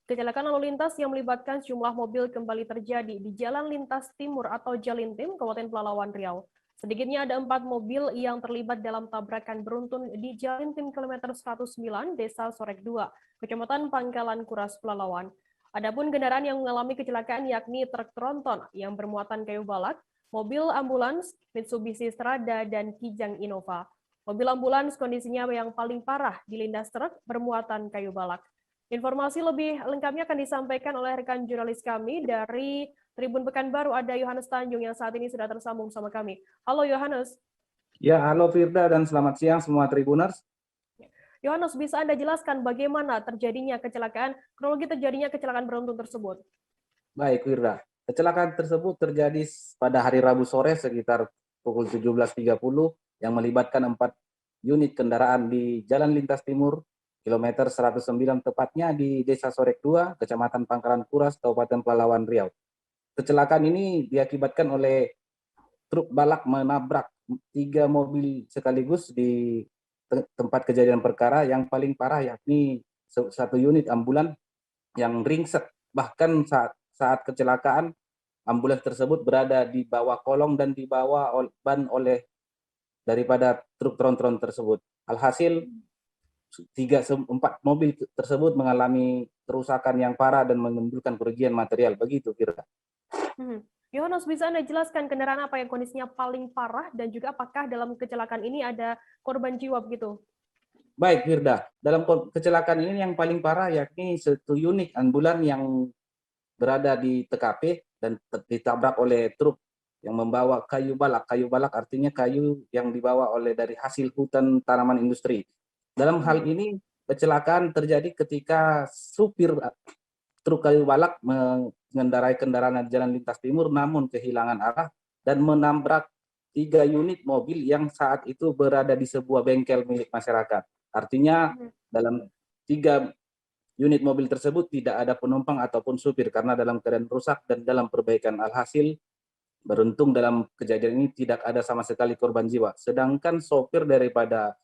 Kecelakaan lalu lintas yang melibatkan sejumlah mobil kembali terjadi di Jalan Lintas Timur atau Jalintim, Kabupaten Pelalawan, Riau. Sedikitnya ada 4 mobil yang terlibat dalam tabrakan beruntun di Jalintim kilometer 109, Desa Sorek 2, Kecamatan Pangkalan Kuras, Pelalawan. Adapun kendaraan yang mengalami kecelakaan yakni truk tronton yang bermuatan kayu balak, mobil ambulans, Mitsubishi Strada, dan Kijang Innova. Mobil ambulans kondisinya yang paling parah dilindas truk bermuatan kayu balak. Informasi lebih lengkapnya akan disampaikan oleh rekan jurnalis kami dari Tribun Pekanbaru, ada Yohanes Tanjung yang saat ini sudah tersambung sama kami. Halo Yohanes. Ya, halo Firda dan selamat siang semua Tribuners. Yohanes, bisa Anda jelaskan bagaimana terjadinya kecelakaan, kronologi terjadinya kecelakaan beruntun tersebut? Baik Firda, kecelakaan tersebut terjadi pada hari Rabu sore sekitar pukul 17.30 yang melibatkan 4 unit kendaraan di Jalan Lintas Timur kilometer 109, tepatnya di Desa Sorek 2, Kecamatan Pangkalan Kuras, Kabupaten Pelalawan, Riau. Kecelakaan ini diakibatkan oleh truk balak menabrak 3 mobil sekaligus di tempat kejadian perkara. Yang paling parah yakni 1 unit ambulan yang ringsek. Bahkan saat kecelakaan, ambulans tersebut berada di bawah kolong dan dibawa ban oleh daripada truk tronton tersebut. Alhasil 4 mobil tersebut mengalami kerusakan yang parah dan menimbulkan kerugian material. Begitu, Firda. Yohanes, bisa Anda jelaskan kendaraan apa yang kondisinya paling parah dan juga apakah dalam kecelakaan ini ada korban jiwa begitu? Baik, Firda. Dalam kecelakaan ini yang paling parah yakni 1 unit ambulan yang berada di TKP dan ditabrak oleh truk yang membawa kayu balak. Kayu balak artinya kayu yang dibawa oleh dari hasil hutan tanaman industri. Dalam hal ini kecelakaan terjadi ketika supir truk kayu balak mengendarai kendaraan di Jalan Lintas Timur namun kehilangan arah dan menabrak 3 unit mobil yang saat itu berada di sebuah bengkel milik masyarakat. Artinya dalam 3 unit mobil tersebut tidak ada penumpang ataupun supir karena dalam keadaan rusak dan dalam perbaikan. Alhasil beruntung dalam kejadian ini tidak ada sama sekali korban jiwa. Sedangkan sopir daripada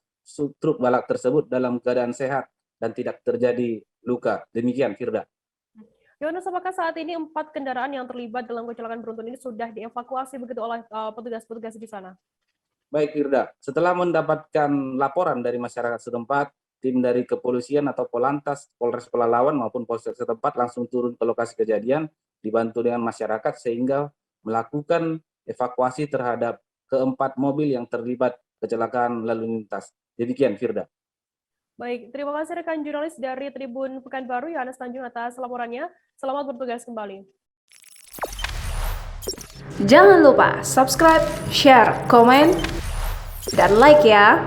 truk balak tersebut dalam keadaan sehat dan tidak terjadi luka. Demikian, Firda. Yohanes, apakah saat ini 4 kendaraan yang terlibat dalam kecelakaan beruntun ini sudah dievakuasi begitu oleh petugas-petugas di sana? Baik, Firda. Setelah mendapatkan laporan dari masyarakat setempat, tim dari kepolisian atau Polantas, Polres Pelalawan maupun Polsek setempat langsung turun ke lokasi kejadian, dibantu dengan masyarakat sehingga melakukan evakuasi terhadap ke-4 mobil yang terlibat kecelakaan lalu lintas. Demikian, Firda. Baik, terima kasih rekan jurnalis dari Tribun Pekanbaru, Yohanes Tanjung atas laporannya. Selamat bertugas kembali. Jangan lupa subscribe, share, komen, dan like ya.